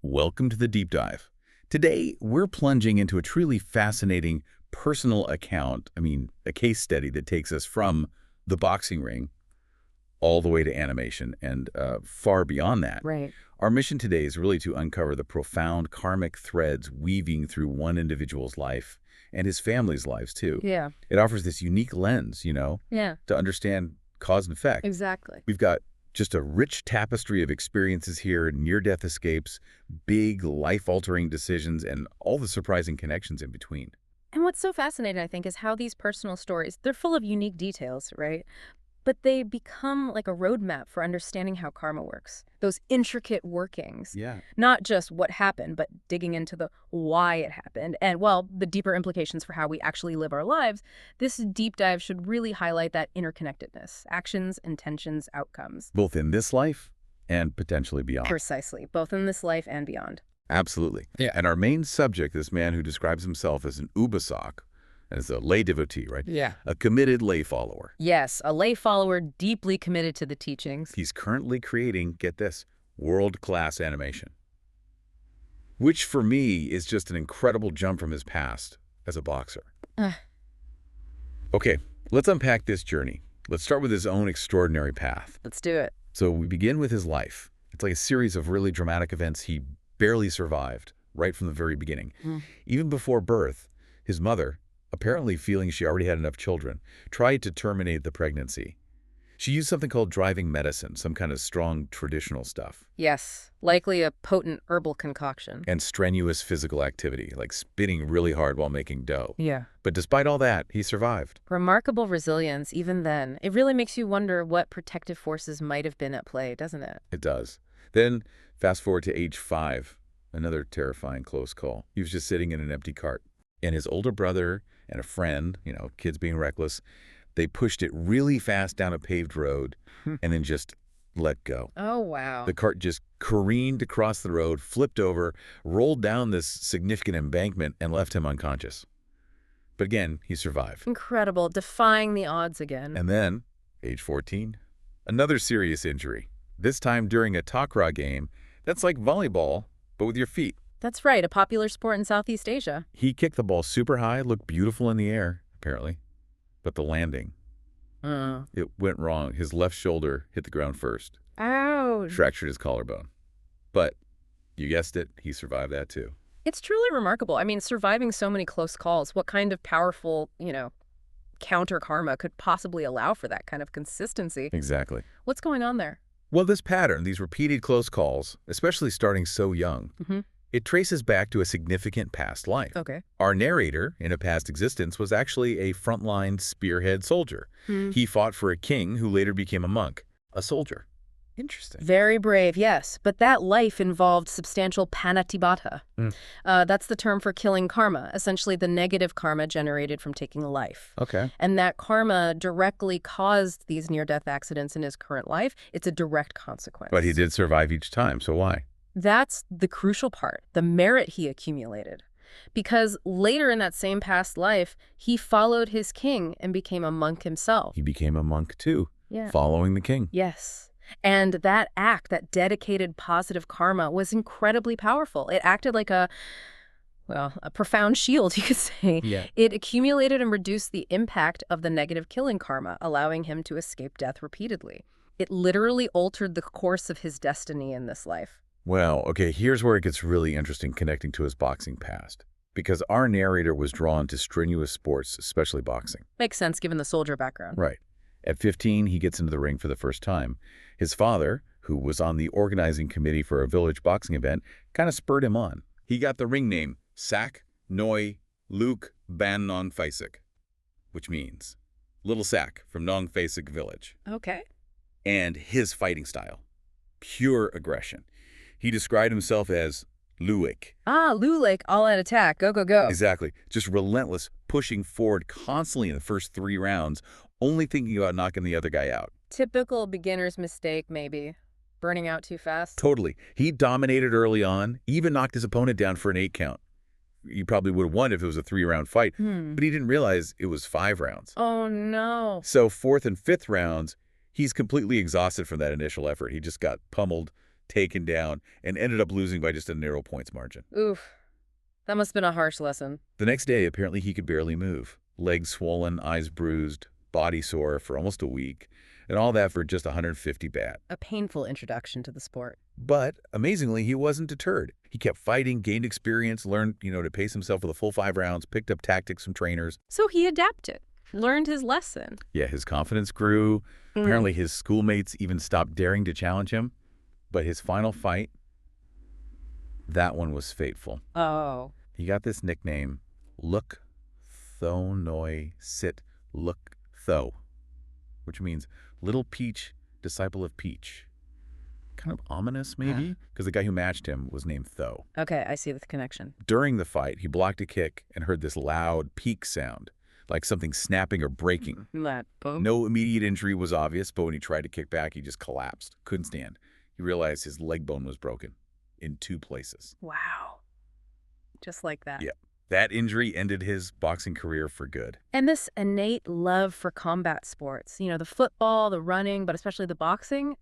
Welcome to the Deep Dive. Today, we're plunging into a truly fascinating personal account, a case study that takes us from the boxing ring all the way to animation and far beyond that. Right. Our mission today is really to uncover the profound karmic threads weaving through one individual's life and his family's lives, too. Yeah. It offers this unique lens, Yeah. to understand cause and effect. Exactly. We've got just a rich tapestry of experiences here, near-death escapes, big life-altering decisions, and all the surprising connections in between. And what's so fascinating, I think, is how these personal stories, they're full of unique details, right? But they become like a roadmap for understanding how karma works. Those intricate workings. Yeah. Not just what happened, but digging into the why it happened and, well, the deeper implications for how we actually live our lives. This deep dive should really highlight that interconnectedness, actions, intentions, outcomes. Both in this life and potentially beyond. Precisely, both in this life and beyond. Absolutely. Yeah. And our main subject, this man who describes himself as an ubasak, as a lay devotee, right? Yeah. A committed lay follower. Yes, a lay follower deeply committed to the teachings. He's currently creating, get this, world-class animation. Which, for me, is just an incredible jump from his past as a boxer. Okay, let's unpack this journey. Let's start with his own extraordinary path. Let's do it. So we begin with his life. It's like a series of really dramatic events he barely survived right from the very beginning. Even before birth, his mother, apparently feeling she already had enough children, tried to terminate the pregnancy. She used something called driving medicine, some kind of strong traditional stuff, Yes, likely a potent herbal concoction. and strenuous physical activity, like spinning really hard while making dough. Yeah. But despite all that, he survived. Remarkable resilience, even then. It really makes you wonder what protective forces might have been at play, doesn't it? It does. Then, fast forward to age 5, another terrifying close call. He was just sitting in an empty cart. And his older brother and a friend, kids being reckless, they pushed it really fast down a paved road and then just let go. Oh, wow. The cart just careened across the road, flipped over, rolled down this significant embankment, and left him unconscious. But again, he survived. Incredible, defying the odds again. And then, age 14, another serious injury. This time during a takra game that's like volleyball, but with your feet. That's right, a popular sport in Southeast Asia. He kicked the ball super high, looked beautiful in the air, apparently. But the landing, it went wrong. His left shoulder hit the ground first, Ouch. fractured his collarbone. But, you guessed it, he survived that too. It's truly remarkable. I mean, surviving so many close calls, what kind of powerful, counter karma could possibly allow for that kind of consistency? Exactly. What's going on there? Well, this pattern, these repeated close calls, especially starting so young, it traces back to a significant past life. Okay. Our narrator, in a past existence, was actually a frontline spearhead soldier. He fought for a king who later became a monk, a soldier. Interesting. Very brave, yes. But that life involved substantial panatibata. That's the term for killing karma, essentially the negative karma generated from taking a life. Okay. And that karma directly caused these near-death accidents in his current life. It's a direct consequence. But he did survive each time, so why? That's the crucial part, the merit he accumulated. Because later in that same past life, he followed his king and became a monk himself. He became a monk too, Yeah. following the king. Yes. And that act, that dedicated positive karma, was incredibly powerful. It acted like a profound shield, you could say. Yeah. It accumulated and reduced the impact of the negative killing karma, allowing him to escape death repeatedly. It literally altered the course of his destiny in this life. Well, okay, here's where it gets really interesting connecting to his boxing past. Because our narrator was drawn to strenuous sports, especially boxing. Makes sense given the soldier background. Right. At 15, he gets into the ring for the first time. His father, who was on the organizing committee for a village boxing event, kind of spurred him on. He got the ring name Sak Noi Luke Ban Nong Faisik, which means Little Sak from Nong Faisik village. Okay. And his fighting style, pure aggression. He described himself as Luik. Ah, Lulik, all out attack. Go, go, go. Exactly. Just relentless, pushing forward constantly in the first 3 rounds, only thinking about knocking the other guy out. Typical beginner's mistake, maybe. Burning out too fast. Totally. He dominated early on, even knocked his opponent down for an 8 count. He probably would have won if it was a 3-round fight, but he didn't realize it was 5 rounds. Oh, no. So 4th and 5th rounds, he's completely exhausted from that initial effort. He just got pummeled taken down, and ended up losing by just a narrow points margin. Oof. That must have been a harsh lesson. The next day, apparently he could barely move. Legs swollen, eyes bruised, body sore for almost a week, and all that for just 150 baht. A painful introduction to the sport. But, amazingly, he wasn't deterred. He kept fighting, gained experience, learned, to pace himself with a full 5 rounds, picked up tactics from trainers. So he adapted, learned his lesson. Yeah, his confidence grew. Apparently his schoolmates even stopped daring to challenge him. But his final fight, that one was fateful. Oh. He got this nickname, Look Tho Noi Sit Look Tho, which means Little Peach, Disciple of Peach. Kind of ominous, maybe, because the guy who matched him was named Tho. Okay, I see the connection. During the fight, he blocked a kick and heard this loud peak sound, like something snapping or breaking. That boom. No immediate injury was obvious, but when he tried to kick back, he just collapsed, couldn't stand. He realized his leg bone was broken in 2 places. Wow. Just like that. Yeah. That injury ended his boxing career for good. And this innate love for combat sports, the football, the running, but especially the boxing,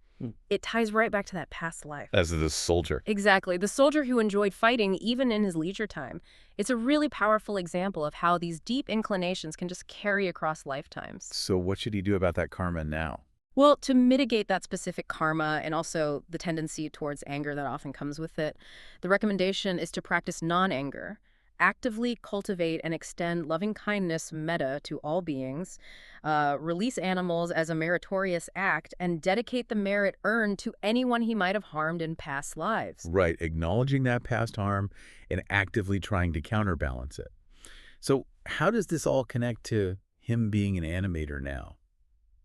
it ties right back to that past life. As the soldier. Exactly. The soldier who enjoyed fighting even in his leisure time. It's a really powerful example of how these deep inclinations can just carry across lifetimes. So what should he do about that karma now? Well, to mitigate that specific karma and also the tendency towards anger that often comes with it, the recommendation is to practice non-anger. Actively cultivate and extend loving-kindness metta to all beings, release animals as a meritorious act, and dedicate the merit earned to anyone he might have harmed in past lives. Right, acknowledging that past harm and actively trying to counterbalance it. So how does this all connect to him being an animator now?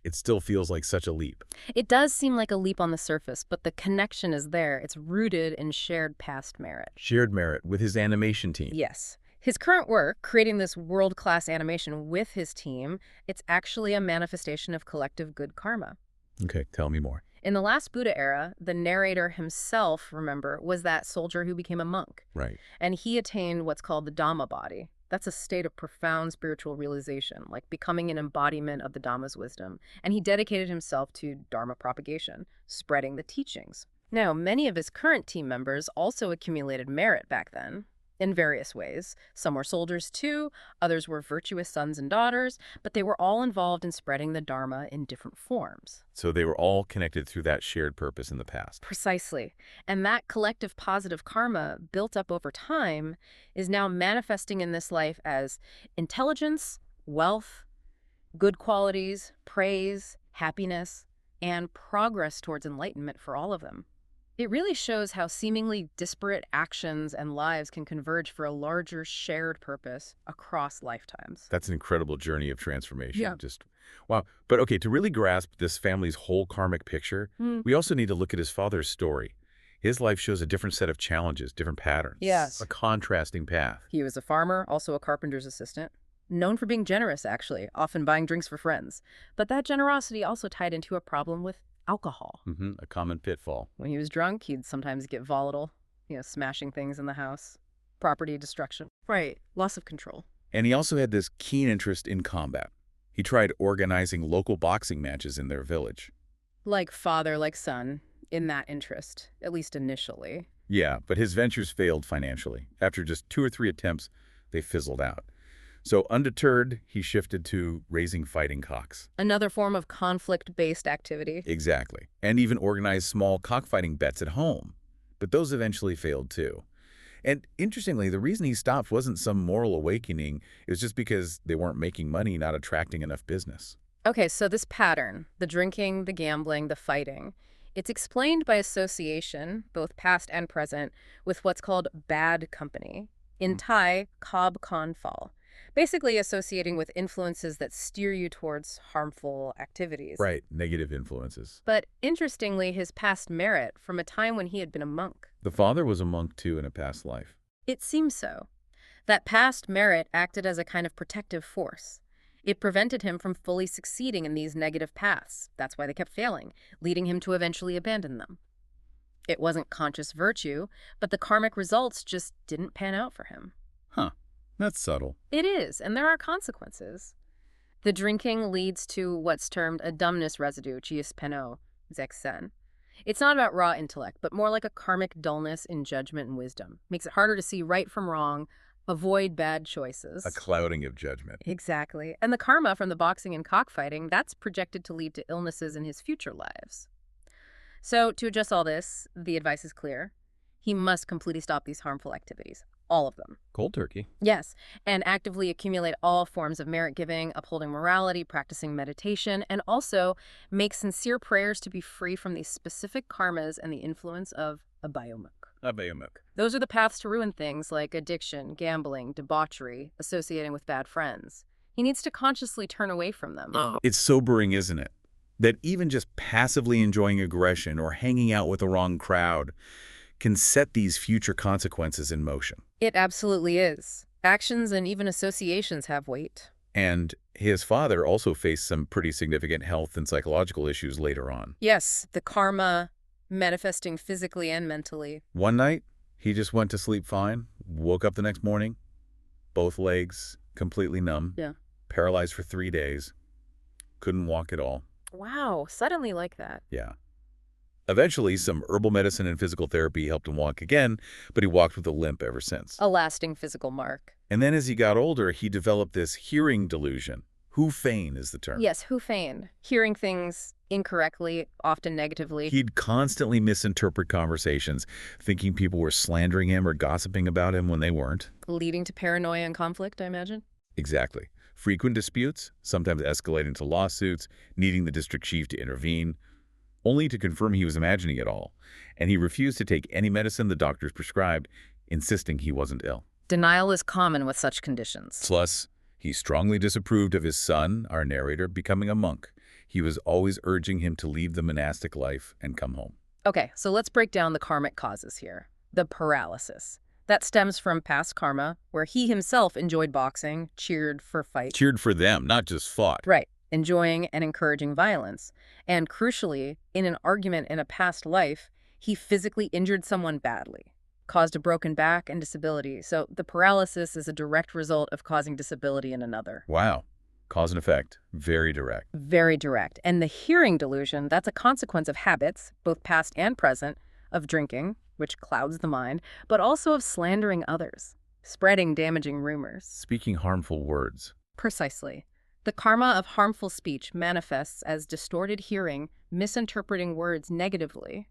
It still feels like such a leap. It does seem like a leap on the surface, but the connection is there. It's rooted in shared past merit. Shared merit with his animation team. Yes. His current work, creating this world-class animation with his team, it's actually a manifestation of collective good karma. Okay, tell me more. In the last Buddha era, the narrator himself, remember, was that soldier who became a monk. Right. And he attained what's called the Dhamma body. That's a state of profound spiritual realization, like becoming an embodiment of the Dhamma's wisdom. And he dedicated himself to Dharma propagation, spreading the teachings. Now, many of his current team members also accumulated merit back then, in various ways. Some were soldiers too, others were virtuous sons and daughters, but they were all involved in spreading the Dharma in different forms. So they were all connected through that shared purpose in the past. Precisely. And that collective positive karma built up over time is now manifesting in this life as intelligence, wealth, good qualities, praise, happiness, and progress towards enlightenment for all of them. It really shows how seemingly disparate actions and lives can converge for a larger shared purpose across lifetimes. That's an incredible journey of transformation. Yeah. Just, wow. But okay, to really grasp this family's whole karmic picture, we also need to look at his father's story. His life shows a different set of challenges, different patterns. Yes. A contrasting path. He was a farmer, also a carpenter's assistant. Known for being generous, actually, often buying drinks for friends. But that generosity also tied into a problem with alcohol. A common pitfall. When he was drunk, he'd sometimes get volatile, smashing things in the house. Property destruction. Right. Loss of control. And he also had this keen interest in combat. He tried organizing local boxing matches in their village. Like father, like son, in that interest, at least initially. Yeah, but his ventures failed financially. After just 2 or 3 attempts, they fizzled out. So undeterred, he shifted to raising fighting cocks. Another form of conflict-based activity. Exactly. And even organized small cockfighting bets at home. But those eventually failed too. And interestingly, the reason he stopped wasn't some moral awakening. It was just because they weren't making money, not attracting enough business. Okay, so this pattern, the drinking, the gambling, the fighting, it's explained by association, both past and present, with what's called bad company. In Thai, Cob Con Phal. Basically associating with influences that steer you towards harmful activities. Right, negative influences. But interestingly, his past merit from a time when he had been a monk. The father was a monk too in a past life. It seems so. That past merit acted as a kind of protective force. It prevented him from fully succeeding in these negative paths. That's why they kept failing, leading him to eventually abandon them. It wasn't conscious virtue, but the karmic results just didn't pan out for him. Huh. That's subtle. It is, and there are consequences. The drinking leads to what's termed a dumbness residue, chius peno, zexen. It's not about raw intellect, but more like a karmic dullness in judgment and wisdom. Makes it harder to see right from wrong, avoid bad choices. A clouding of judgment. Exactly. And the karma from the boxing and cockfighting, that's projected to lead to illnesses in his future lives. So to address all this, the advice is clear. He must completely stop these harmful activities. All of them. Cold turkey. Yes, and actively accumulate all forms of merit giving, upholding morality, practicing meditation, and also make sincere prayers to be free from these specific karmas and the influence of a biomuk. A biomuk. Those are the paths to ruin things like addiction, gambling, debauchery, associating with bad friends. He needs to consciously turn away from them. It's sobering, isn't it? That even just passively enjoying aggression or hanging out with the wrong crowd can set these future consequences in motion. It absolutely is. Actions and even associations have weight. And his father also faced some pretty significant health and psychological issues later on. Yes, the karma manifesting physically and mentally. One night, he just went to sleep fine, woke up the next morning, both legs completely numb, paralyzed for 3 days, couldn't walk at all. Wow, suddenly like that. Yeah. Eventually, some herbal medicine and physical therapy helped him walk again, but he walked with a limp ever since. A lasting physical mark. And then as he got older, he developed this hearing delusion. Hufane is the term. Yes, hufane. Hearing things incorrectly, often negatively. He'd constantly misinterpret conversations, thinking people were slandering him or gossiping about him when they weren't. Leading to paranoia and conflict, I imagine? Exactly. Frequent disputes, sometimes escalating to lawsuits, needing the district chief to intervene, only to confirm he was imagining it all. And he refused to take any medicine the doctors prescribed, insisting he wasn't ill. Denial is common with such conditions. Plus, he strongly disapproved of his son, our narrator, becoming a monk. He was always urging him to leave the monastic life and come home. Okay, so let's break down the karmic causes here. The paralysis. That stems from past karma, where he himself enjoyed boxing, cheered for fights. Cheered for them, not just fought. Right. Enjoying and encouraging violence. And crucially, in an argument in a past life, he physically injured someone badly, caused a broken back and disability. So the paralysis is a direct result of causing disability in another. Wow. Cause and effect. Very direct. Very direct. And the hearing delusion, that's a consequence of habits, both past and present, of drinking, which clouds the mind, but also of slandering others, spreading damaging rumors. Speaking harmful words. Precisely. The karma of harmful speech manifests as distorted hearing, misinterpreting words negatively.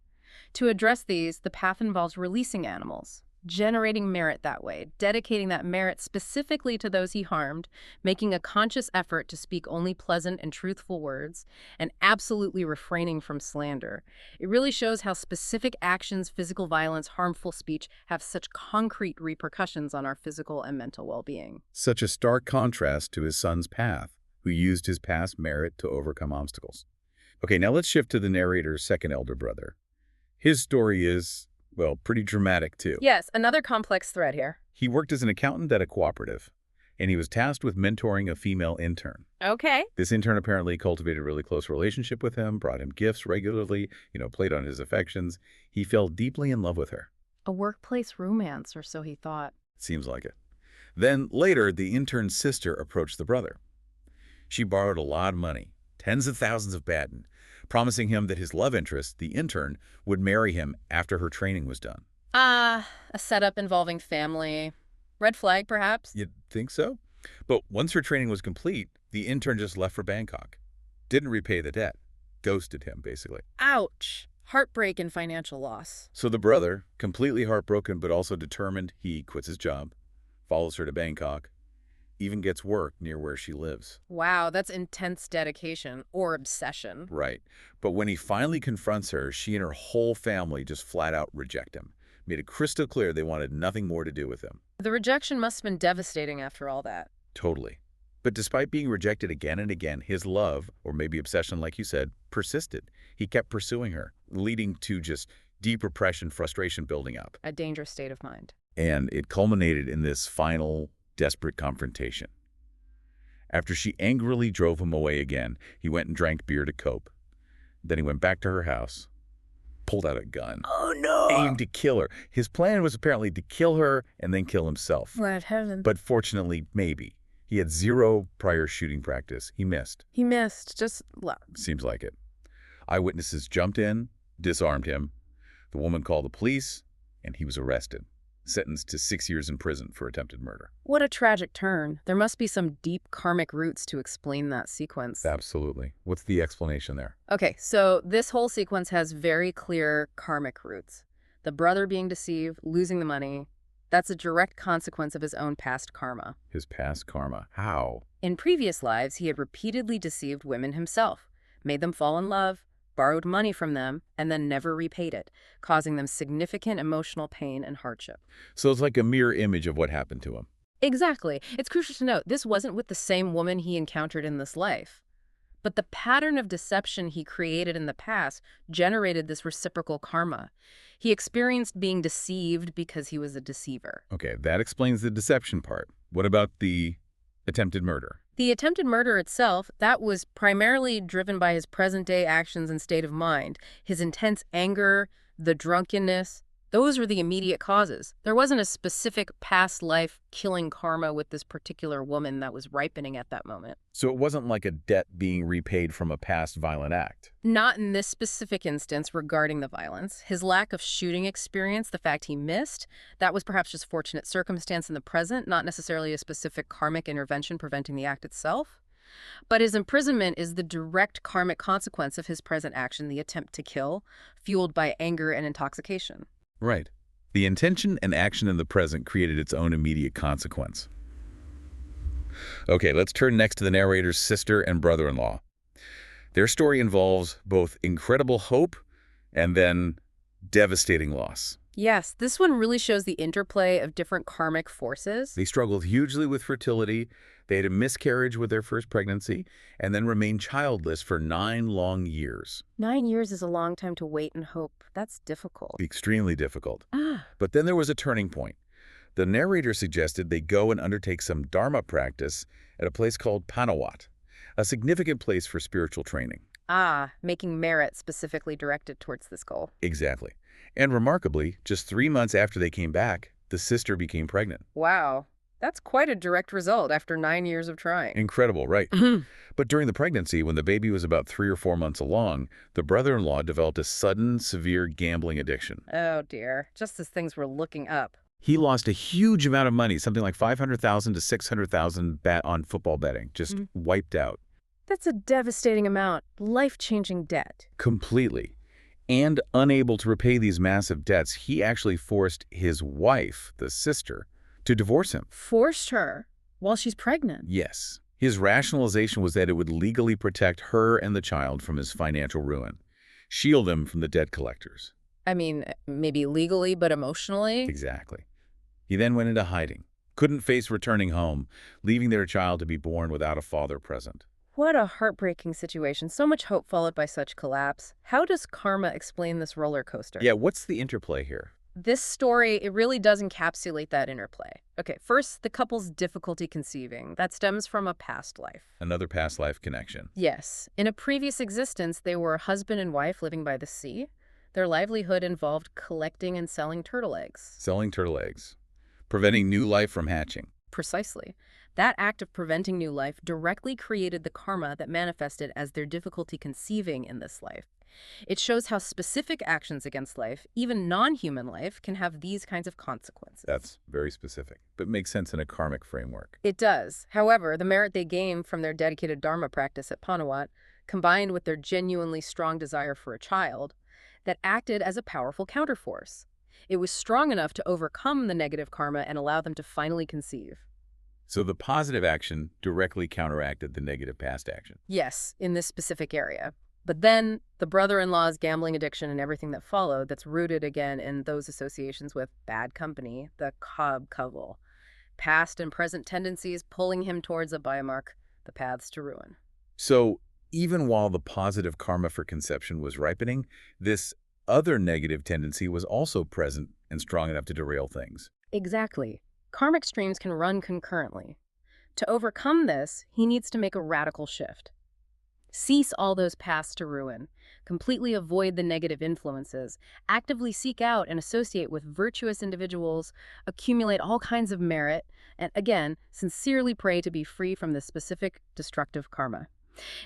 To address these, the path involves releasing animals, generating merit that way, dedicating that merit specifically to those he harmed, making a conscious effort to speak only pleasant and truthful words, and absolutely refraining from slander. It really shows how specific actions, physical violence, harmful speech have such concrete repercussions on our physical and mental well-being. Such a stark contrast to his son's path, who used his past merit to overcome obstacles. Okay, now let's shift to the narrator's second elder brother. His story is, well, pretty dramatic too. Yes, another complex thread here. He worked as an accountant at a cooperative, and he was tasked with mentoring a female intern. Okay. This intern apparently cultivated a really close relationship with him, brought him gifts regularly, played on his affections. He fell deeply in love with her. A workplace romance, or so he thought. Seems like it. Then later, the intern's sister approached the brother. She borrowed a lot of money, tens of thousands of baden, promising him that his love interest, the intern, would marry him after her training was done. A setup involving family. Red flag, perhaps? You'd think so? But once her training was complete, the intern just left for Bangkok. Didn't repay the debt. Ghosted him, basically. Ouch. Heartbreak and financial loss. So the brother, completely heartbroken but also determined, he quits his job, follows her to Bangkok, even gets work near where she lives. Wow, that's intense dedication or obsession. Right. But when he finally confronts her, she and her whole family just flat out reject him. Made it crystal clear they wanted nothing more to do with him. The rejection must have been devastating after all that. Totally. But despite being rejected again and again, his love, or maybe obsession like you said, persisted. He kept pursuing her, leading to just deep repression, frustration building up. A dangerous state of mind. And it culminated in this final, desperate confrontation. After she angrily drove him away again, he went and drank beer to cope. Then he went back to her house, pulled out a gun. Oh, no! Aimed to kill her. His plan was apparently to kill her and then kill himself. Glad heaven. But fortunately, maybe. He had 0 prior shooting practice. He missed. He missed. Just... Seems like it. Eyewitnesses jumped in, disarmed him. The woman called the police, and he was arrested, sentenced to 6 years in prison for attempted murder. What a tragic turn. There must be some deep karmic roots to explain that sequence. Absolutely. What's the explanation there? Okay, so this whole sequence has very clear karmic roots. The brother being deceived, losing the money, that's a direct consequence of his own past karma. His past karma. How? In previous lives, he had repeatedly deceived women himself, made them fall in love, borrowed money from them, and then never repaid it, causing them significant emotional pain and hardship. So it's like a mirror image of what happened to him. Exactly. It's crucial to note, this wasn't with the same woman he encountered in this life. But the pattern of deception he created in the past generated this reciprocal karma. He experienced being deceived because he was a deceiver. Okay, that explains the deception part. What about the attempted murder? The attempted murder itself, that was primarily driven by his present-day actions and state of mind. His intense anger, the drunkenness, those were the immediate causes. There wasn't a specific past life killing karma with this particular woman that was ripening at that moment. So it wasn't like a debt being repaid from a past violent act. Not in this specific instance regarding the violence. His lack of shooting experience, the fact he missed, that was perhaps just fortunate circumstance in the present, not necessarily a specific karmic intervention preventing the act itself. But his imprisonment is the direct karmic consequence of his present action, the attempt to kill, fueled by anger and intoxication. Right. The intention and action in the present created its own immediate consequence. Okay, let's turn next to the narrator's sister and brother-in-law. Their story involves both incredible hope and then devastating loss. Yes, this one really shows the interplay of different karmic forces. They struggled hugely with fertility. They had a miscarriage with their first pregnancy and then remained childless for 9 long years. 9 years is a long time to wait and hope. That's difficult. Extremely difficult. Ah, But then there was a turning point. The narrator suggested they go and undertake some Dharma practice at a place called Panawat, a significant place for spiritual training. making merit specifically directed towards this goal. Exactly. And remarkably, just 3 months after they came back, the sister became pregnant. Wow, that's quite a direct result after 9 years of trying. Incredible, right? But during the pregnancy, when the baby was about 3 or 4 months along, the brother-in-law developed a sudden, severe gambling addiction. Oh dear, just as things were looking up. He lost a huge amount of money, something like $500,000 to $600,000 on football betting, just wiped out. That's a devastating amount. Life-changing debt. Completely. And unable to repay these massive debts, he actually forced his wife, the sister, to divorce him. Forced her while she's pregnant. Yes. His rationalization was that it would legally protect her and the child from his financial ruin, shield them from the debt collectors. I mean, maybe legally, but emotionally? Exactly. He then went into hiding, couldn't face returning home, leaving their child to be born without a father present. What a heartbreaking situation. So much hope followed by such collapse. How does karma explain this roller coaster? Yeah, what's the interplay here? This story, it really does encapsulate that interplay. Okay, first, the couple's difficulty conceiving. That stems from a past life. Another past life connection. Yes. In a previous existence, they were husband and wife living by the sea. Their livelihood involved collecting and selling turtle eggs. Selling turtle eggs, preventing new life from hatching. Precisely. That act of preventing new life directly created the karma that manifested as their difficulty conceiving in this life. It shows how specific actions against life, even non-human life, can have these kinds of consequences. That's very specific, but makes sense in a karmic framework. It does. However, the merit they gained from their dedicated Dharma practice at Panawat, combined with their genuinely strong desire for a child, that acted as a powerful counterforce. It was strong enough to overcome the negative karma and allow them to finally conceive. So the positive action directly counteracted the negative past action. Yes, in this specific area. But then the brother-in-law's gambling addiction and everything that followed, that's rooted again in those associations with bad company, the cob covel. Past and present tendencies pulling him towards a biomark, the paths to ruin. So even while the positive karma for conception was ripening, this other negative tendency was also present and strong enough to derail things. Exactly. Karmic streams can run concurrently. To overcome this, he needs to make a radical shift. Cease all those paths to ruin, completely avoid the negative influences, actively seek out and associate with virtuous individuals, accumulate all kinds of merit, and again, sincerely pray to be free from this specific destructive karma.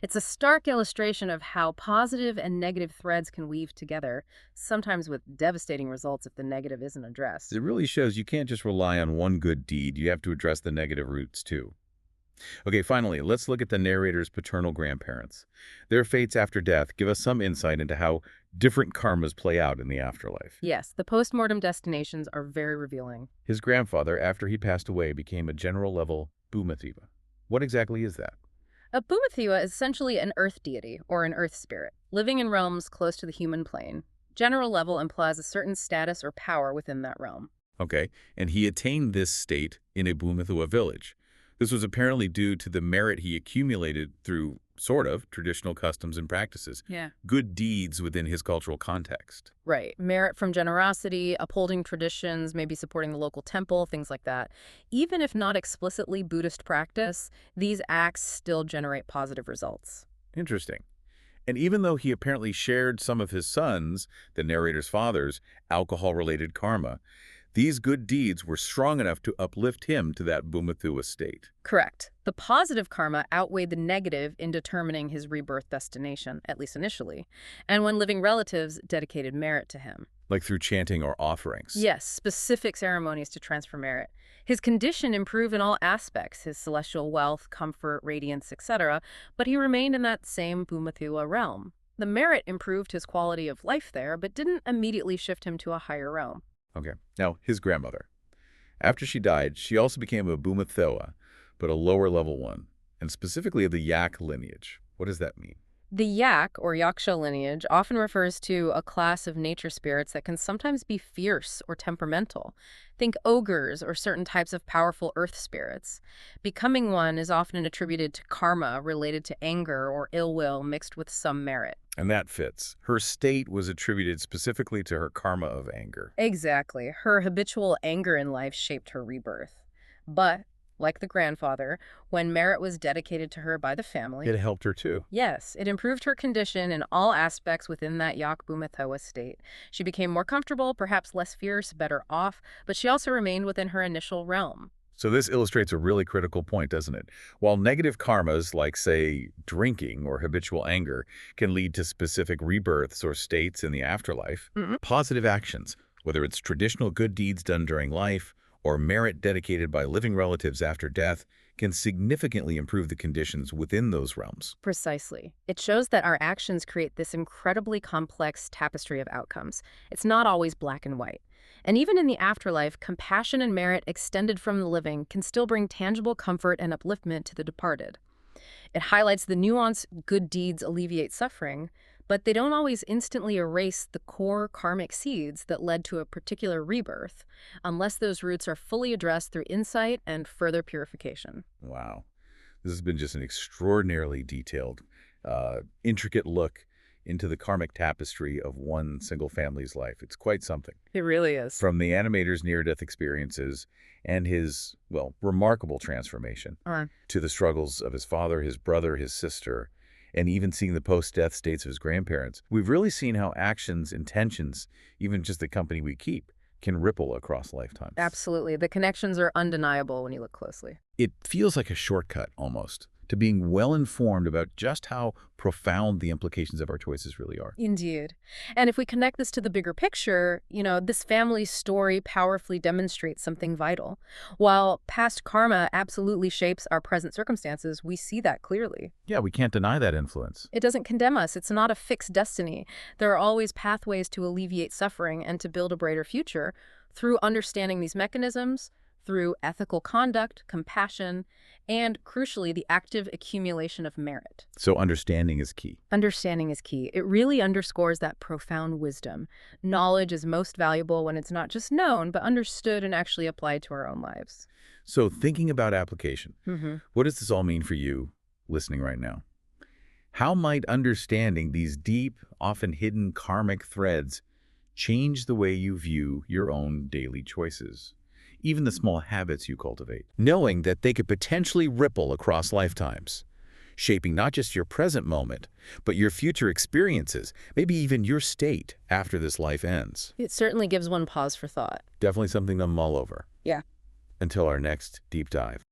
It's a stark illustration of how positive and negative threads can weave together, sometimes with devastating results if the negative isn't addressed. It really shows you can't just rely on one good deed. You have to address the negative roots, too. Okay, finally, let's look at the narrator's paternal grandparents. Their fates after death give us some insight into how different karmas play out in the afterlife. Yes, the post-mortem destinations are very revealing. His grandfather, after he passed away, became a general-level Bhumathiva. What exactly is that? A Bhumathiwa is essentially an earth deity, or an earth spirit, living in realms close to the human plane. General level implies a certain status or power within that realm. Okay, and he attained this state in a Bhumathiwa village. This was apparently due to the merit he accumulated through, sort of, traditional customs and practices. Yeah. Good deeds within his cultural context. Right. Merit from generosity, upholding traditions, maybe supporting the local temple, things like that. Even if not explicitly Buddhist practice, these acts still generate positive results. Interesting. And even though he apparently shared some of his sons, the narrator's father's, alcohol-related karma, these good deeds were strong enough to uplift him to that Bhumathiwa state. Correct. The positive karma outweighed the negative in determining his rebirth destination, at least initially, and when living relatives dedicated merit to him. Like through chanting or offerings. Yes, specific ceremonies to transfer merit. His condition improved in all aspects, his celestial wealth, comfort, radiance, etc., but he remained in that same Bhumathiwa realm. The merit improved his quality of life there, but didn't immediately shift him to a higher realm. Okay. Now, his grandmother. After she died, she also became a Bhumathiwa, but a lower-level one, and specifically of the Yak lineage. What does that mean? The Yak, or Yaksha lineage, often refers to a class of nature spirits that can sometimes be fierce or temperamental. Think ogres or certain types of powerful earth spirits. Becoming one is often attributed to karma related to anger or ill will mixed with some merit. And that fits. Her state was attributed specifically to her karma of anger. Exactly. Her habitual anger in life shaped her rebirth. But, like the grandfather, when merit was dedicated to her by the family, It helped her too. yes, it improved her condition in all aspects within that Yak Bhumathiwa state. She became more comfortable, perhaps less fierce, better off, but she also remained within her initial realm. So this illustrates a really critical point, doesn't it? While negative karmas, like, say, drinking or habitual anger, can lead to specific rebirths or states in the afterlife, positive actions, whether it's traditional good deeds done during life or merit dedicated by living relatives after death, can significantly improve the conditions within those realms. Precisely. It shows that our actions create this incredibly complex tapestry of outcomes. It's not always black and white. And even in the afterlife, compassion and merit extended from the living can still bring tangible comfort and upliftment to the departed. It highlights the nuance good deeds alleviate suffering, but they don't always instantly erase the core karmic seeds that led to a particular rebirth, unless those roots are fully addressed through insight and further purification. Wow. This has been just an extraordinarily detailed, intricate look into the karmic tapestry of one single family's life. It's quite something. It really is. From the animator's near-death experiences and his, well, remarkable transformation, to the struggles of his father, his brother, his sister, and even seeing the post-death states of his grandparents, we've really seen how actions, intentions, even just the company we keep, can ripple across lifetimes. Absolutely. The connections are undeniable when you look closely. It feels like a shortcut, almost, to being well-informed about just how profound the implications of our choices really are. Indeed. And if we connect this to the bigger picture, this family's story powerfully demonstrates something vital. While past karma absolutely shapes our present circumstances, we see that clearly. Yeah, we can't deny that influence. It doesn't condemn us. It's not a fixed destiny. There are always pathways to alleviate suffering and to build a brighter future through understanding these mechanisms, through ethical conduct, compassion, and, crucially, the active accumulation of merit. So understanding is key. Understanding is key. It really underscores that profound wisdom. Knowledge is most valuable when it's not just known, but understood and actually applied to our own lives. So thinking about application, what does this all mean for you listening right now? How might understanding these deep, often hidden karmic threads change the way you view your own daily choices? Even the small habits you cultivate, knowing that they could potentially ripple across lifetimes, shaping not just your present moment, but your future experiences, maybe even your state after this life ends. It certainly gives one pause for thought. Definitely something to mull over. Yeah. Until our next deep dive.